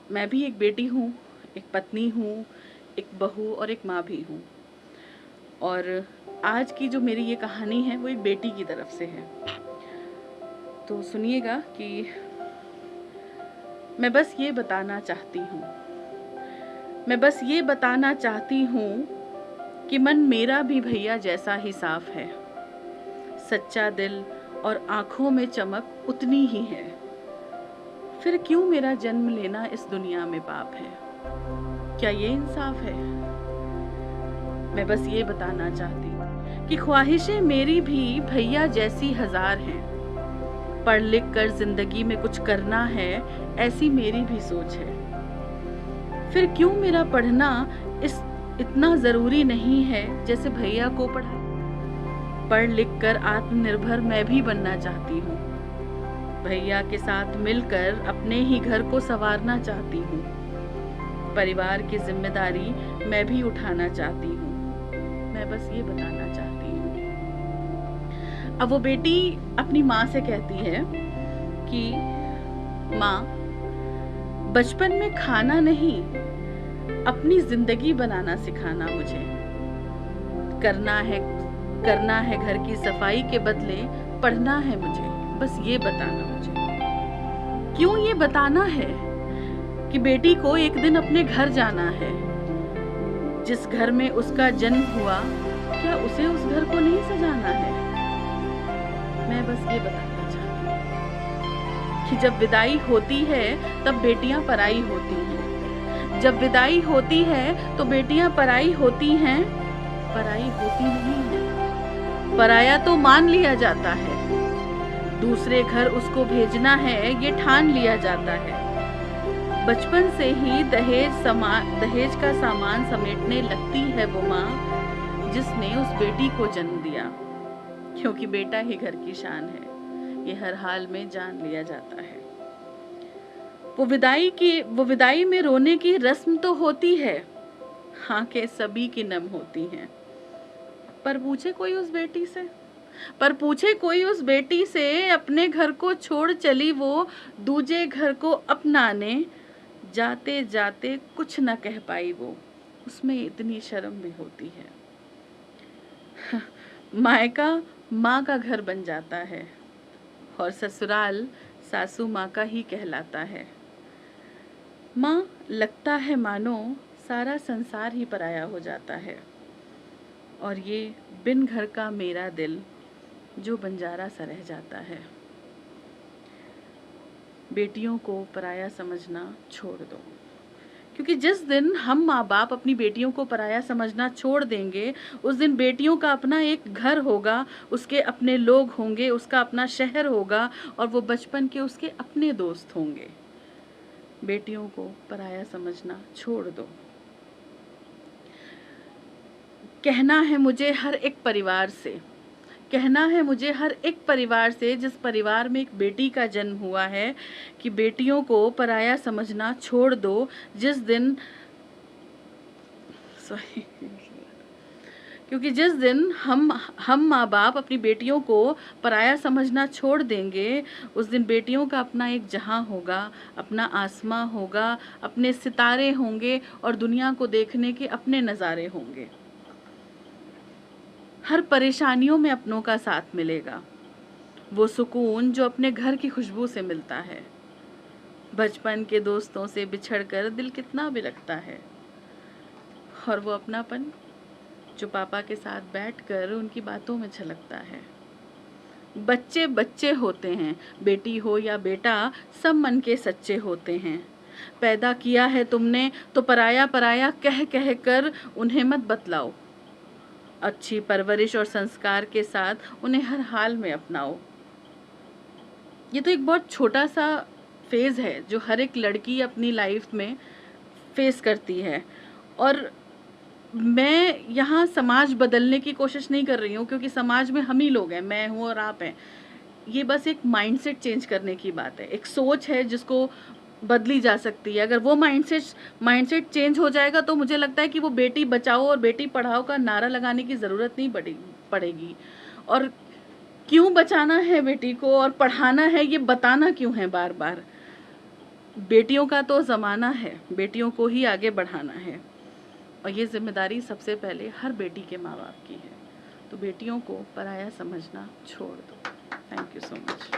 मैं भी एक बेटी हूँ, एक पत्नी हूँ, एक बहू और एक माँ भी हूँ। और आज की जो मेरी ये कहानी है वो एक बेटी की तरफ से है। तो सुनिएगा कि मैं बस ये बताना चाहती हूँ, मैं बस ये बताना चाहती हूँ कि मन मेरा भी भैया जैसा ही साफ है, सच्चा दिल और आँखों में चमक उतनी ही है। फिर क्यों मेरा जन्म लेना इस दुनिया में पाप है? क्या ये इंसाफ है? मैं बस ये बताना चाहती हूँ कि ख्वाहिशें मेरी भी भैया जैसी हजार हैं। पढ़ लिख कर जिंदगी में कुछ करना है, ऐसी मेरी भी सोच है। फिर क्यों मेरा पढ़ना इतना जरूरी नहीं है जैसे भैया को पढ़ा? पढ़ लिख कर आत्मनिर्भर मैं भी बनना चाहती हूँ। भैया के साथ मिलकर अपने ही घर को संवारना चाहती हूँ। परिवार की जिम्मेदारी मैं भी उठाना चाहती हूँ। मैं बस ये बताना चाहती हूँ। अब वो बेटी अपनी माँ से कहती है कि माँ, बचपन में खाना नहीं, अपनी जिंदगी बनाना सिखाना मुझे। करना है घर की सफाई के बदले पढ़ना है मुझे। बस ये बताना मुझे। क्यों ये बताना है कि बेटी को एक दिन अपने घर जाना है। जिस घर में उसका जन्म हुआ, क्या उसे उस घर को नहीं सजाना है? मैं बस ये बताना चाहती हूँ कि जब विदाई होती है तब बेटियां पराई होती हैं। जब विदाई होती है तो बेटियां पराई होती हैं, पराई होती नहीं है। पराया तो मान लिया जाता है, दूसरे घर उसको भेजना है ये ठान लिया जाता है। बचपन से ही दहेज का सामान समेटने लगती है वो माँ जिसने उस बेटी को जन्म दिया, क्योंकि बेटा ही घर की शान है, ये हर हाल में जान लिया जाता है। वो विदाई में रोने की रस्म तो होती है, आंखें सभी की नम होती हैं। पर पूछे कोई उस बेटी से अपने घर को छोड़ चली वो दूजे घर को अपनाने। जाते जाते कुछ न कह पाई वो, उसमें इतनी शर्म भी होती है। मायका माँ का घर बन जाता है और ससुराल सासू माँ का ही कहलाता है। माँ लगता है मानो सारा संसार ही पराया हो जाता है, और ये बिन घर का मेरा दिल जो बंजारा सा रह जाता है। बेटियों को पराया समझना छोड़ दो, क्योंकि जिस दिन हम माँ बाप अपनी बेटियों को पराया समझना छोड़ देंगे, उस दिन बेटियों का अपना एक घर होगा, उसके अपने लोग होंगे, उसका अपना शहर होगा, और वो बचपन के उसके अपने दोस्त होंगे। बेटियों को पराया समझना छोड़ दो। कहना है मुझे हर एक परिवार से जिस परिवार में एक बेटी का जन्म हुआ है, कि बेटियों को पराया समझना छोड़ दो। क्योंकि जिस दिन हम माँ बाप अपनी बेटियों को पराया समझना छोड़ देंगे, उस दिन बेटियों का अपना एक जहां होगा, अपना आसमां होगा, अपने सितारे होंगे, और दुनिया को देखने के अपने नज़ारे होंगे। हर परेशानियों में अपनों का साथ मिलेगा, वो सुकून जो अपने घर की खुशबू से मिलता है। बचपन के दोस्तों से बिछड़कर दिल कितना भी लगता है, और वो अपनापन जो पापा के साथ बैठकर उनकी बातों में झलकता है। बच्चे बच्चे होते हैं, बेटी हो या बेटा, सब मन के सच्चे होते हैं। पैदा किया है तुमने तो पराया पराया कह कह कर उन्हें मत बतलाओ। अच्छी परवरिश और संस्कार के साथ उन्हें हर हाल में अपनाओ। ये तो एक बहुत छोटा सा फेज़ है जो हर एक लड़की अपनी लाइफ में फेस करती है, और मैं यहाँ समाज बदलने की कोशिश नहीं कर रही हूँ, क्योंकि समाज में हम ही लोग हैं, मैं हूँ और आप हैं। ये बस एक माइंडसेट चेंज करने की बात है, एक सोच है जिसको बदली जा सकती है। अगर वो माइंडसेट चेंज हो जाएगा तो मुझे लगता है कि वो बेटी बचाओ और बेटी पढ़ाओ का नारा लगाने की ज़रूरत नहीं पड़ेगी। और क्यों बचाना है बेटी को और पढ़ाना है, ये बताना क्यों है बार बार? बेटियों का तो ज़माना है, बेटियों को ही आगे बढ़ाना है और ये जिम्मेदारी सबसे पहले हर बेटी के माँ बाप की है। तो बेटियों को पराया समझना छोड़ दो। Thank you so much.